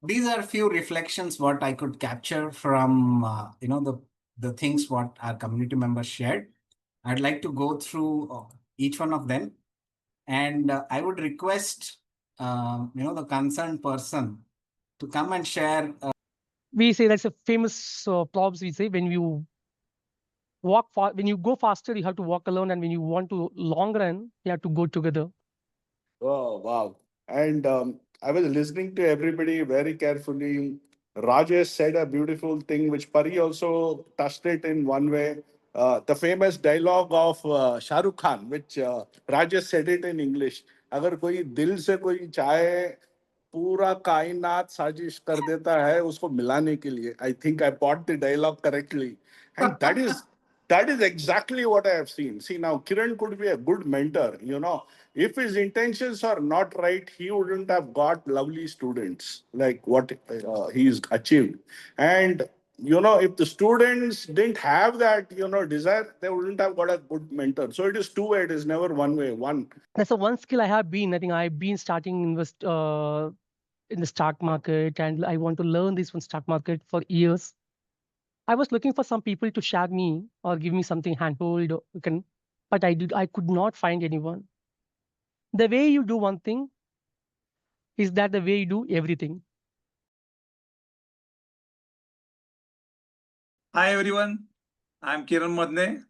these are a few reflections what I could capture from the things what our community members shared. I'd like to go through each one of them, and I would request the concerned person to come and share. We say that's a famous proverbs. We say when you when you go faster, you have to walk alone, and when you want to long run, you have to go together. Oh, wow. And I was listening to everybody very carefully. Rajesh said a beautiful thing, which Pari also touched it in one way. The famous dialogue of Shah Rukh Khan, which Rajesh said it in English. अगर कोई दिल से कोई चाहे पूरा कायनात साजिश कर देता है उसको मिलाने के लिए. I think I bought the dialogue correctly. And that is exactly what I have seen. See, now Kiran could be a good mentor. If his intentions are not right, he wouldn't have got lovely students like what he's achieved. And if the students didn't have that desire, they wouldn't have got a good mentor. So it is two-way. It is never one way. That's the one skill I have been. I think I've been starting in the stock market, and I want to learn this from stock market for years. I was looking for some people to share me or give me something handhold, but I could not find anyone. The way you do one thing is that the way you do everything. Hi everyone, I'm Kiran Madne.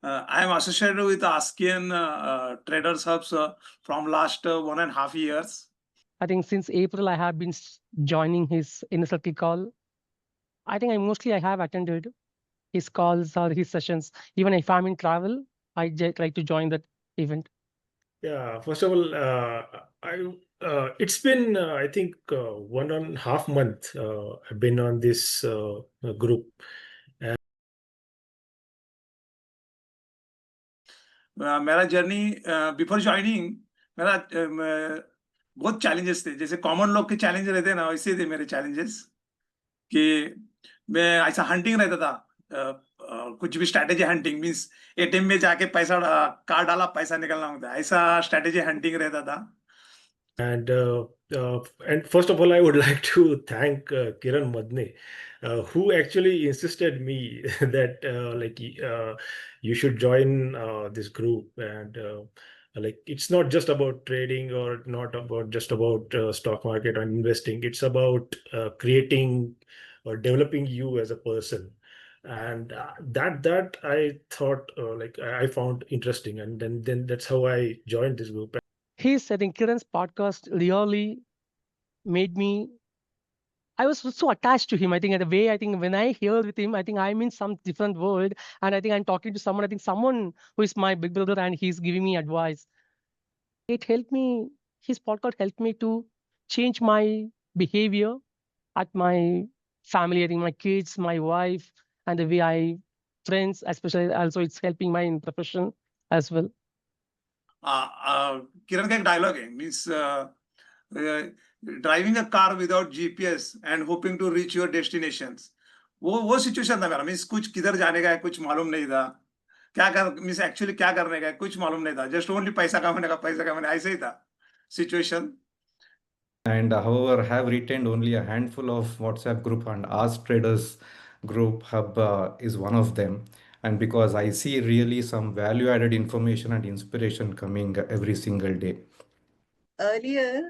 I'm associated with AASKian Traders Hubs from last 1.5 years. I think since April I have been joining his inner circle call. I think I have attended his calls or his sessions. Even if I'm in travel, I try to join that event. Yeah, first of all, it's been I think 1.5 month I've been on this group. मेरा journey before joining मेरा बहुत challenges थे. जैसे common लोग के challenge रहते हैं ना, वैसे थे मेरे चैलेंजेस. कि मैं ऐसा हंटिंग रहता था, कुछ भी स्ट्रैटेजी हंटिंग मीन्स एटीएम में जाके पैसा कार्ड डाला पैसा निकलना होता है, ऐसा स्ट्रैटेजी हंटिंग रहता था. And first of all, I would like to thank Kiran Madne, who actually insisted me that you should join this group. And it's not just about trading or not about just about stock market or investing. It's about creating or developing you as a person. And that I thought I found interesting, and then that's how I joined this group. I think Kiran's podcast really made me. I was so attached to him. I think I think when I hear with him, I think I'm in some different world, and I think I'm talking to someone. I think someone who is my big brother, and he's giving me advice. It helped me. His podcast helped me to change my behavior at my family. I think my kids, my wife, and the way I friends, especially also it's helping my profession as well. किरण का एक dialogue है, means driving a car without GPS and hoping to reach your destinations. वो situation था मेरा. Means कुछ किधर जाने का है कुछ मालूम नहीं था, मीन्स एक्चुअली क्या करने का है कुछ मालूम नहीं था, जस्ट ओनली पैसा कमाने ऐसे ही था situation. And however, have retained only a handful of WhatsApp group, and AASK Traders Group Hub is one of them. And because I see really some value-added information and inspiration coming every single day. Earlier,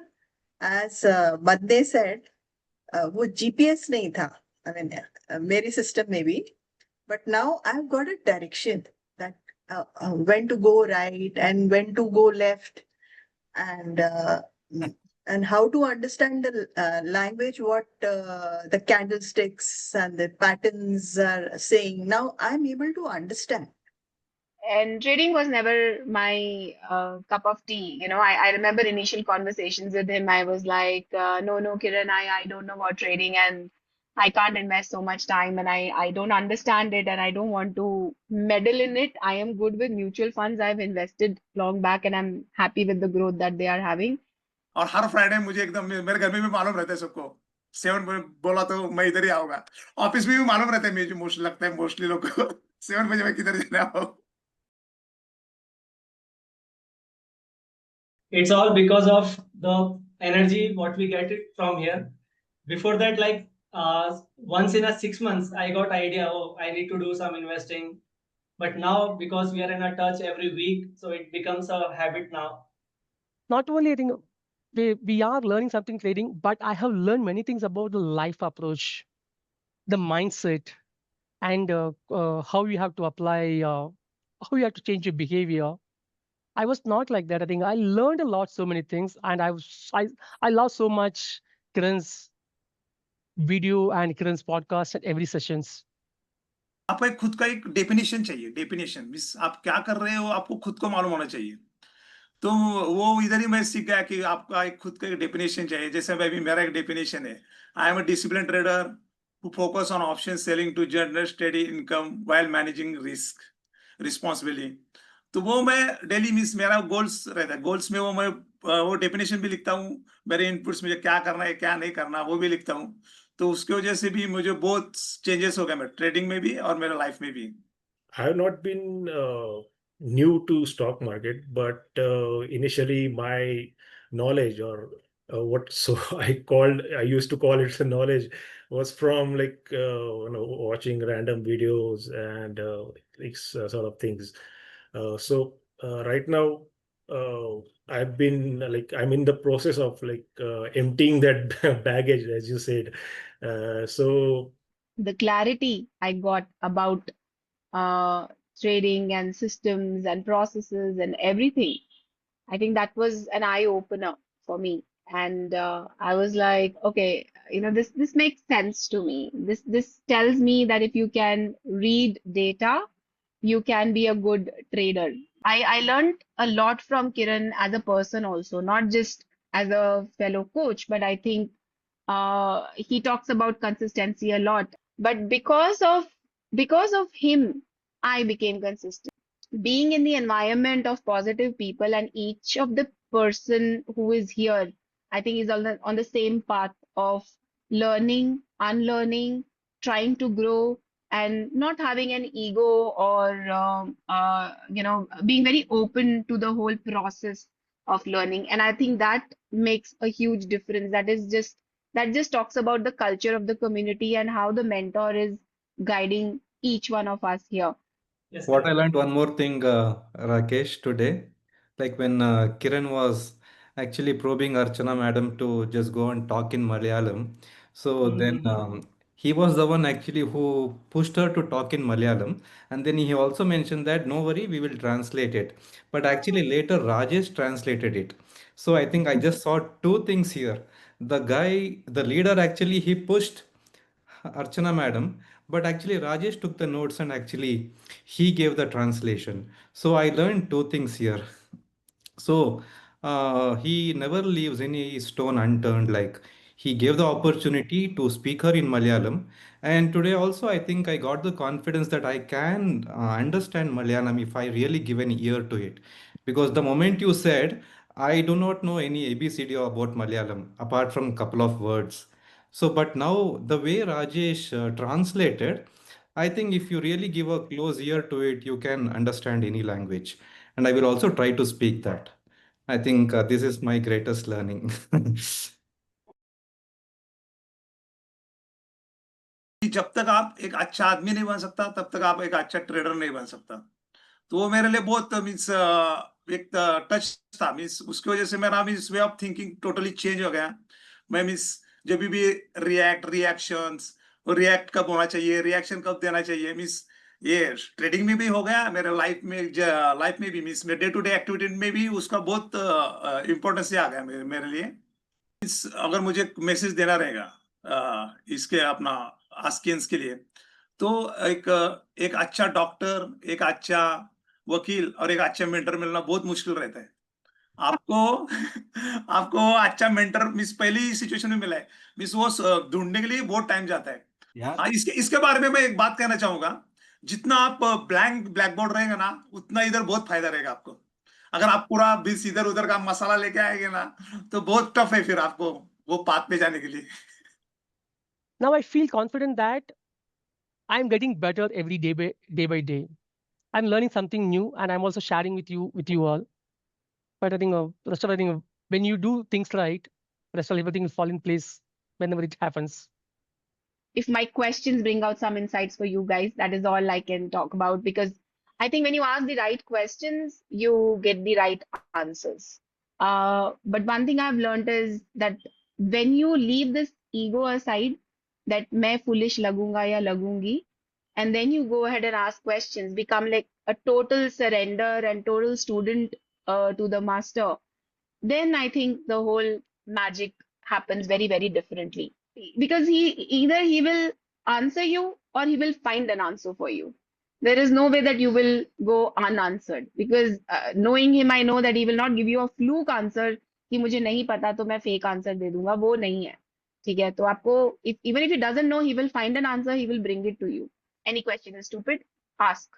as Madne said, वो GPS नहीं था. I mean, मेरी system maybe, but now I've got a direction that when to go right and when to go left, and how to understand the language, what the candlesticks and the patterns are saying. Now I'm able to understand. And trading was never my cup of tea. I remember initial conversations with him. I was like, no, Kiran, I don't know about trading and I can't invest so much time and I don't understand it and I don't want to meddle in it. I am good with mutual funds. I've invested long back and I'm happy with the growth that they are having. और हर Friday मुझे एकदम मेरे घर में भी मालूम रहता है सबको. 7 बजे बोला तो मैं इधर ही आऊंगा. ऑफिस में भी मालूम रहता है मुझे, मोस्टली लगता है मोस्टली लोग को 7 बजे मैं किधर जाना हो. It's all because of the energy what we get it from here. Before that, like once in a 6 months, I got idea, oh, I need to do some investing. But now, because we are in a touch every week, so it becomes a habit now. Not only I think we are learning something trading, but I have learned many things about the life approach, the mindset, and how you have to apply, how you have to change your behavior. I was not like that. I think I learned a lot, so many things, and I love so much Kiran's video and Kiran's podcast at every sessions. आपको एक खुद का एक definition चाहिए, definition means आप क्या कर रहे हो आपको खुद को मालूम होना चाहिए। तो वो इधर ही मैं सीख गया कि आपका एक खुद का एक डेफिनेशन चाहिए। जैसे अभी मेरा एक डेफिनेशन है, I am a discipline trader who focus on option selling to generate steady income while managing risk responsibly. तो वो मैं डेली मीन्स मेरा गोल्स रहता है, गोल्स में मैं वो डेफिनेशन भी लिखता हूँ, मेरे इनपुट्स में क्या करना है क्या नहीं करना वो भी लिखता हूँ। तो उसकी वजह से भी मुझे बहुत चेंजेस हो गए मेरे ट्रेडिंग में भी और मेरे लाइफ में भी। I have not been new to stock market, but initially my knowledge or what so I used to call it the knowledge was from like watching random videos and sort of things. Right now I've been I'm in the process of emptying that baggage, as you said. So The clarity I got about uh, trading and systems and processes and everything, I think that was an eye opener for me. And I was like, okay, this makes sense to me. This tells me that if you can read data, you can be a good trader. I learned a lot from Kiran as a person also, not just as a fellow coach, but I think he talks about consistency a lot. But because of him, I became consistent. Being in the environment of positive people, and each of the person who is here, I think is on the same path of learning, unlearning, trying to grow, and not having an ego, or being very open to the whole process of learning. And I think that makes a huge difference. That just talks about the culture of the community and how the mentor is guiding each one of us here. Yes, What I learned one more thing, Rakesh, today, like when Kiran was actually probing Archana madam to just go and talk in Malayalam. So then he was the one actually who pushed her to talk in Malayalam. And then he also mentioned that no worry, we will translate it. But actually later Rajesh translated it. So I think I just saw two things here. The guy, the leader actually he pushed Archana madam, but actually Rajesh took the notes and actually he gave the translation. So I learned two things here. So he never leaves any stone unturned. Like he gave the opportunity to speak her in Malayalam, and today also I think I got the confidence that I can understand Malayalam if I really give an ear to it. Because the moment you said, I do not know any ABCD about Malayalam apart from couple of words. So, but now the way Rajesh translated, I think if you really give a close ear to it, you can understand any language. And I will also try to speak that. I think this is my greatest learning. जब तक आप एक अच्छा आदमी नहीं बन सकता तब तक आप एक अच्छा ट्रेडर नहीं बन सकता। तो वो मेरे लिए बहुत मीन्स एक टच था, मीन्स उसकी वजह से मेरा means way of thinking totally change हो गया। मैं मीन्स जब भी रिएक्शंस और रिएक्ट कब होना चाहिए, रिएक्शन कब देना चाहिए, मीन्स ये ट्रेडिंग में भी हो गया, मेरे लाइफ में भी मीन्स मेरे डे टू डे एक्टिविटी में भी उसका बहुत इंपॉर्टेंस आ गया मेरे लिए। अगर मुझे मैसेज देना रहेगा इसके अपना आस्कियंस के लिए, तो एक अच्छा डॉक्टर, एक अच्छा वकील और एक अच्छा मेंटर मिलना बहुत मुश्किल रहता है। आपको आपको अच्छा मेंटर मिस पहली सिचुएशन में मिला है, मिस वो ढूंढने के लिए बहुत टाइम जाता है। हाँ, इसके बारे में मैं एक बात कहना चाहूंगा, जितना आप ब्लैक बोर्ड रहेगा ना, उतना इधर बहुत फायदा रहेगा आपको। अगर आप पूरा बीस इधर उधर का मसाला लेके आएंगे ना, तो बहुत टफ है फिर आपको वो पाथ पे जाने के लिए। Now I feel confident that I'm getting better every day by day. I'm learning something new, and I'm also sharing with you all. But I think rest of I think when you do things right, rest of everything will fall in place whenever it happens. If my questions bring out some insights for you guys, that is all I can talk about, because I think when you ask the right questions, you get the right answers. But one thing I've learned is that when you leave this ego aside, that मैं foolish लगूंगा या लगूंगी, and then you go ahead and ask questions, become like a total surrender and total student to the master, then I think the whole magic happens very, very differently. Because either he will answer you or he will find an answer for you. There is no way that you will go unanswered. Because knowing him, I know that he will not give you a fluke answer कि मुझे नहीं पता तो मैं fake answer दे दूंगा, वो नहीं है. ठीक है, तो आपको even if he doesn't know, he will find an answer, he will bring it to you. Any question is stupid, ask.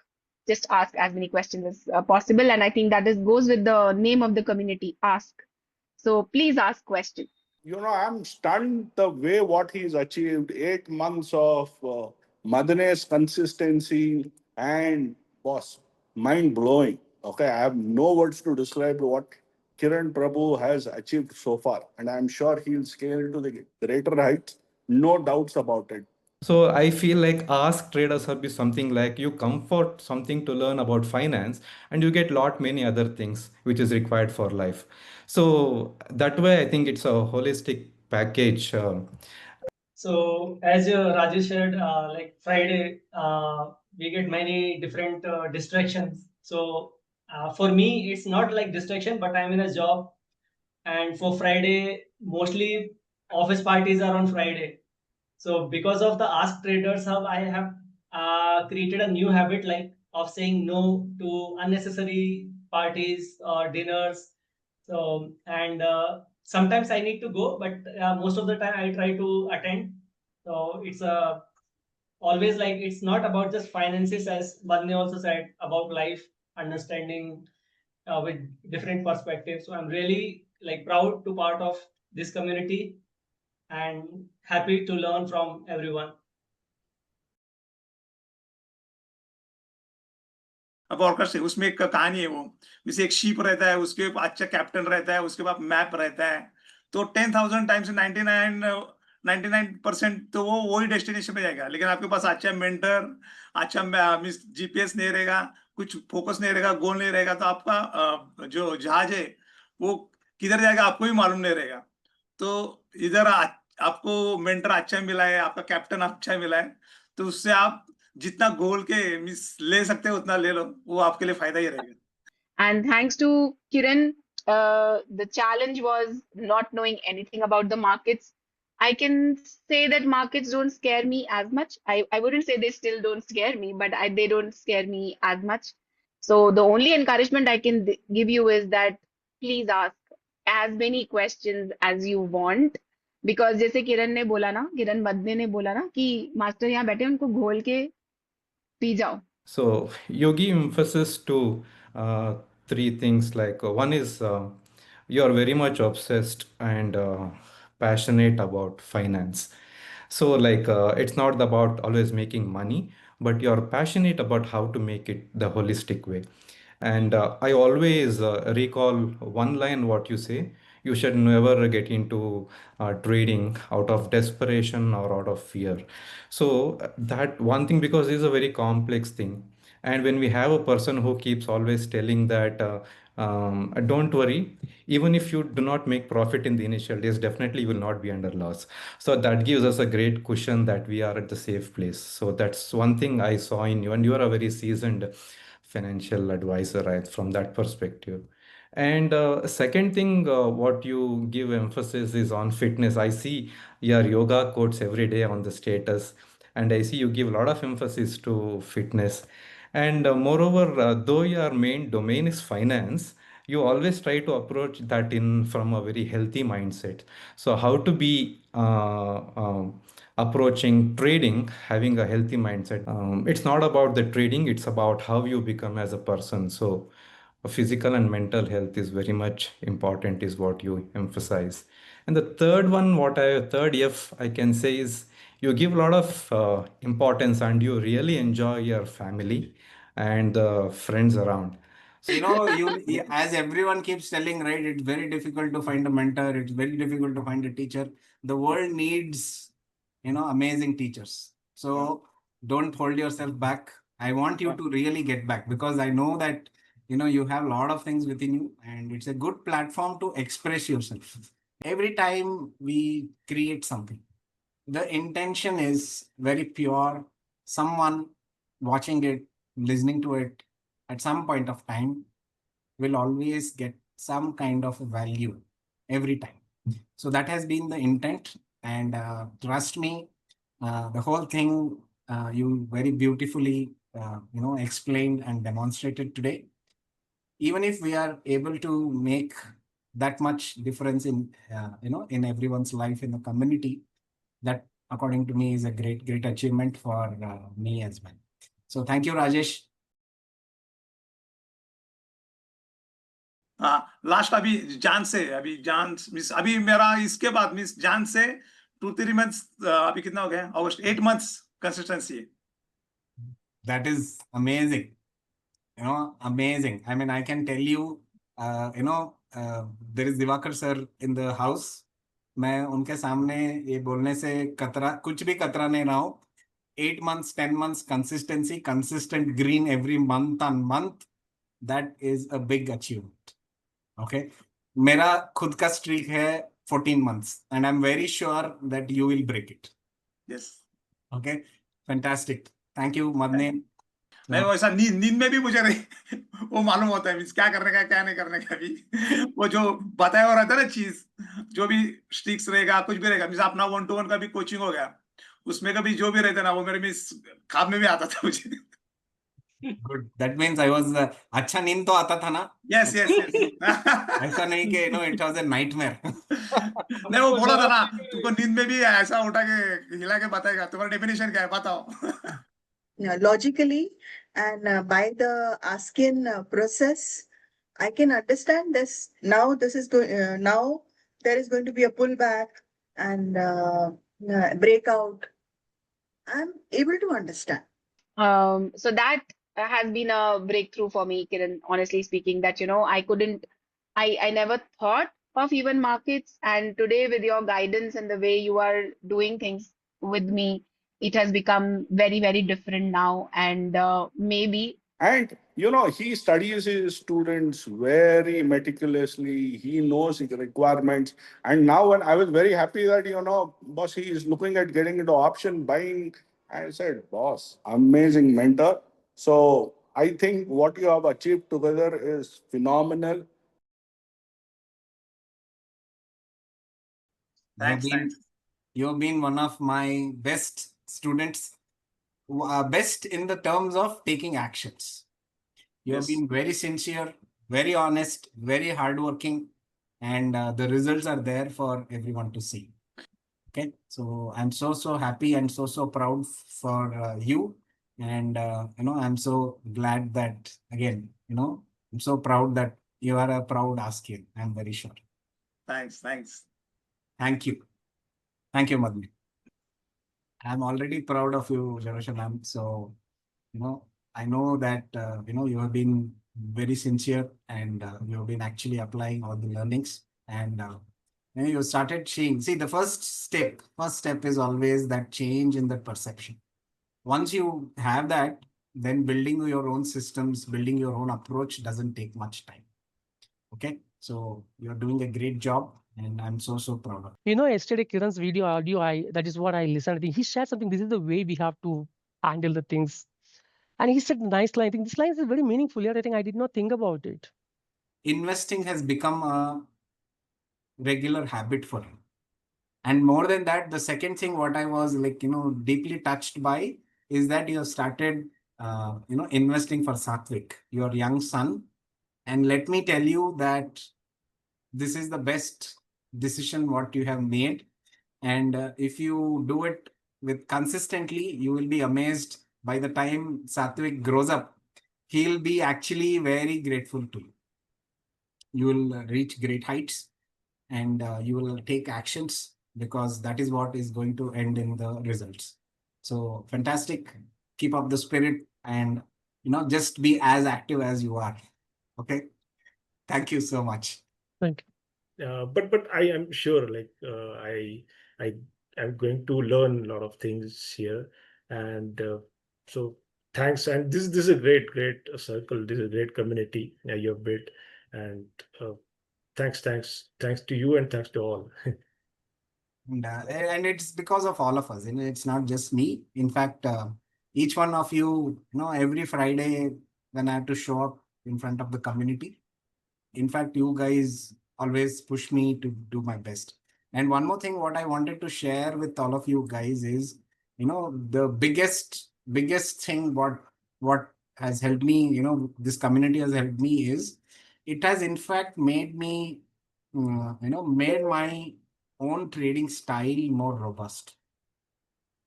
Just ask as many questions as possible, and I think that is goes with the name of the community, ask. So please ask questions. You know, I'm stunned the way what he's achieved. 8 months of Madne's consistency and boss, mind blowing. Okay, I have no words to describe what Kiran Prabhu has achieved so far, and I'm sure he'll scale to the greater heights. No doubts about it. So I feel like Ask Traders Hub is something like you come for something to learn about finance and you get lot many other things which is required for life. So that way I think it's a holistic package. So as Rajesh shared, like Friday, we get many different distractions. So for me, it's not like distraction, but I'm in a job, and for Friday, mostly office parties are on Friday. So because of the Ask Traders Hub, I have created a new habit like of saying no to unnecessary parties or dinners. So and sometimes I need to go, but most of the time I try to attend. So it's always like it's not about just finances, as Badne also said, about life, understanding with different perspectives. So I'm really like proud to part of this community and happy to learn from everyone. अब Orcus है, उसमें एक कहानी है, वो जैसे एक sheep रहता है, उसके अच्छा कैप्टन रहता है, उसके बाद मैप रहता है, तो 10,000 टाइम्स 99% तो वो वही डेस्टिनेशन पे जाएगा. लेकिन आपके पास अच्छा मेंटर, अच्छा जीपीएस नहीं रहेगा, कुछ फोकस नहीं रहेगा, गोल नहीं रहेगा, तो आपका जो जहाज है वो किधर जाएगा आपको भी मालूम नहीं रहेगा. तो इधर आपको मेंटर अच्छा मिला है, आपका कैप्टन अच्छा मिला है, तो उससे आप जितना गोल के ले सकते हो उतना ले लो, वो आपके लिए फायदा ही रहेगा. And thanks to Kiran, the challenge was not knowing anything about the markets. I can say that markets don't scare me as much. I wouldn't say they still don't scare me, but they don't scare me as much. So the only encouragement I can give you is that please ask as many questions as you want. Because जैसे किरण ने बोला ना, किरण मदने ने बोला ना कि master यहाँ बैठे उनको घोल के पी जाओ. So you give emphasis to three things. Like one is you are very much obsessed and passionate about finance. So like it's not about always making money, but you're passionate about how to make it the holistic way. And I always recall one line what you say. You should never get into trading out of desperation or out of fear. So that one thing, because it's a very complex thing. And when we have a person who keeps always telling that, don't worry, even if you do not make profit in the initial days, definitely you will not be under loss. So that gives us a great cushion that we are at the safe place. So that's one thing I saw in you, and you are a very seasoned financial advisor, right, from that perspective. And second thing, what you give emphasis is on fitness. I see your yoga quotes every day on the status, and I see you give a lot of emphasis to fitness. And moreover, though your main domain is finance, you always try to approach that in from a very healthy mindset. So how to be approaching trading, having a healthy mindset. It's not about the trading, it's about how you become as a person. So physical and mental health is very much important, is what you emphasize. And the third one, third F I can say is you give a lot of importance and you really enjoy your family and the friends around. So, as everyone keeps telling, right, it's very difficult to find a mentor. It's very difficult to find a teacher. The world needs, amazing teachers. So don't hold yourself back. I want you to really get back, because I know that, you have a lot of things within you, and it's a good platform to express yourself. Every time we create something, the intention is very pure. Someone watching it, listening to it, at some point of time will always get some kind of value every time. So that has been the intent, and trust me, the whole thing you very beautifully explained and demonstrated today. Even if we are able to make that much difference in everyone's life in the community, that according to me is a great achievement for me as well. So thank you, Rajesh. Last अभी जान miss अभी मेरा इसके बाद miss जान से 2-3 months अभी कितना हो गया August 8 months consistency. That is amazing. Amazing. I mean, I can tell you, there is Divakar sir in the house. मैं उनके सामने ये बोलने से कुछ भी कतरा नहीं रहा हूँ. 8 months, 10 months consistency, consistent green every month on month. That is a big achievement. Okay. मेरा खुद का streak है 14 months, and I'm very sure that you will break it. Yes. Okay. Fantastic. Thank you, Madne. नहीं वो ऐसा नींद में भी मुझे नहीं वो मालूम होता है मीन्स क्या करने का क्या नहीं करने का भी वो जो बताया हुआ रहता है ना चीज जो भी स्टिक्स रहेगा कुछ भी रहेगा मीन्स अपना 1-to-1 का भी कोचिंग हो गया उसमें कभी जो भी रहता है ना वो मेरे मीन्स ख्वाब में भी आता था मुझे. Good. That means I was अच्छा नींद तो आता था ना. Yes. ऐसा नहीं कि it was a nightmare. नहीं वो बोला था ना तुमको नींद में भी ऐसा उठा के हिला के बताएगा तुम्हारा डेफिनेशन क्या है बताओ. Logically and by the AASKian process, I can understand this. Now this is now there is going to be a pullback and breakout. I'm able to understand. So that has been a breakthrough for me, Kiran, honestly speaking, that, I never thought of even markets. And today, with your guidance and the way you are doing things with me, it has become very, very different now. And maybe. And he studies his students very meticulously. He knows his requirements. And now, when I was very happy that, boss, he is looking at getting into option buying. I said, boss, amazing mentor. So I think what you have achieved together is phenomenal. Thanks. You've been one of my best students, best in the terms of taking actions. You have been very sincere, very honest, very hardworking, and the results are there for everyone to see. Okay, so I'm so happy and so proud for you, and I'm so glad that again, I'm so proud that you are a proud AASKian. I'm very sure. Thanks. Thank you, Madhuri. I'm already proud of you, Jarosha ma'am. So, I know that, you have been very sincere, and you have been actually applying all the learnings, and you started seeing. See, the first step is always that change in the perception. Once you have that, then building your own systems, building your own approach doesn't take much time. Okay, so you're doing a great job, and I'm so proud of you. Yesterday Kiran's audio, that is what I listened. I think he shared something. This is the way we have to handle the things. And he said nice line. I think this line is very meaningful. Yeah, I think I did not think about it. Investing has become a regular habit for him. And more than that, the second thing what I was deeply touched by is that you have started, investing for Satvik, your young son. And let me tell you that this is the best decision what you have made. And if you do it with consistently, you will be amazed. By the time Satvik grows up, he'll be actually very grateful to you. You will reach great heights, and you will take actions, because that is what is going to end in the results. So fantastic. Keep up the spirit, and just be as active as you are. Okay. Thank you so much. Thank But I am sure, like I am going to learn a lot of things here, and so thanks. And this is a great circle. This is a great community you have built, and uh, thanks to you, and thanks to all. And it's because of all of us. It's not just me. In fact, each one of you, every Friday when I have to show up in front of the community, in fact, you guys always push me to do my best. And one more thing, what I wanted to share with all of you guys is, the biggest thing what has helped me, this community has helped me is it has in fact made me, made my own trading style more robust.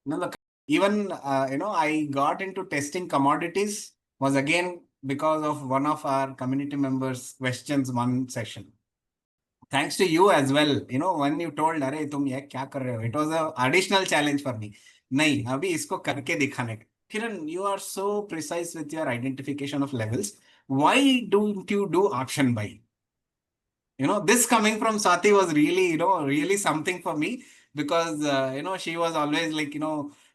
Look, even I got into testing commodities was again because of one of our community members' questions one session. Thanks to you as well. When you told, "अरे तुम ये क्या कर रहे हो?" It was a additional challenge for me. नहीं, अभी इसको करके दिखाने का. Kiran, you are so precise with your identification of levels. Why don't you do auction buy? This coming from Swati was really, really something for me because, she was always like,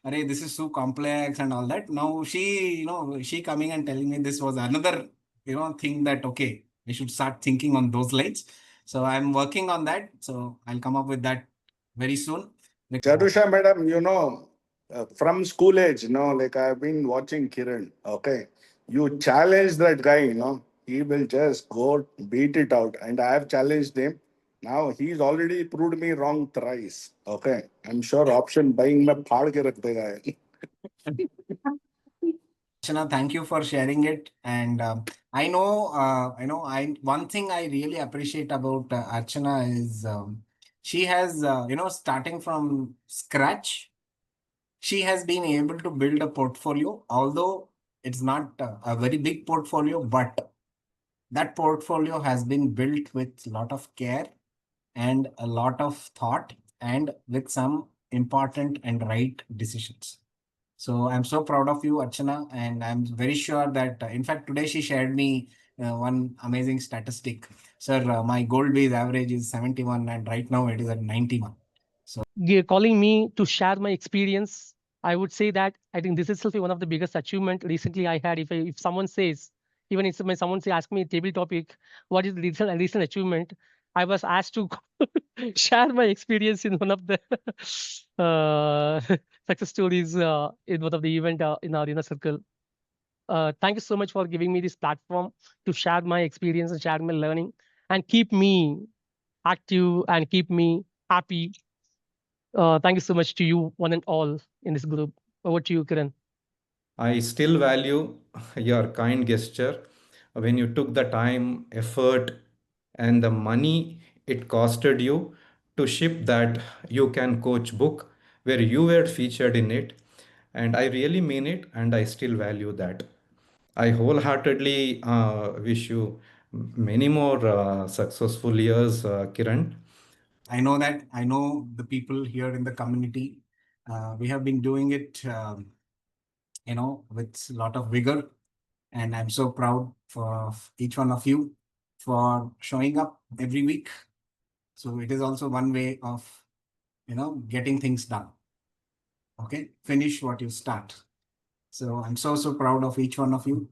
Arey, this is so complex and all that. Now she coming and telling me this was another, thing that, okay, I should start thinking on those lines. So I'm working on that. So I'll come up with that very soon. Charusha madam, from school age, like I've been watching Kiran, okay? You challenge that guy, he will just go beat it out. And I have challenged him. Now he's already proved me wrong thrice. Okay. I'm sure option buying mein phaad ke rakh dega. Archana, thank you for sharing it. And I know, I one thing I really appreciate about Archana is she has, starting from scratch, she has been able to build a portfolio, although it's not a very big portfolio, but that portfolio has been built with a lot of care and a lot of thought and with some important and right decisions. So I'm so proud of you, Archana, and I'm very sure that, in fact, today she shared me one amazing statistic. Sir, my gold base average is 71, and right now it is at 91. So calling me to share my experience. I would say that I think this is still one of the biggest achievement recently I had. If someone says, even if someone say ask me a table topic, what is the recent achievement? I was asked to share my experience in one of the success stories in one of the event in our inner circle. Thank you so much for giving me this platform to share my experience and share my learning and keep me active and keep me happy. Thank you so much to you, one and all in this group. Over to you, Kiran. I still value your kind gesture when you took the time, effort, and the money it costed you to ship that You Can Coach book where you were featured in it. And I really mean it, and I still value that. I wholeheartedly wish you many more successful years, Kiran. I know that. I know the people here in the community. We have been doing it, with a lot of vigor. And I'm so proud for each one of you for showing up every week. So it is also one way of, getting things done. Okay. Finish what you start. So I'm so proud of each one of you.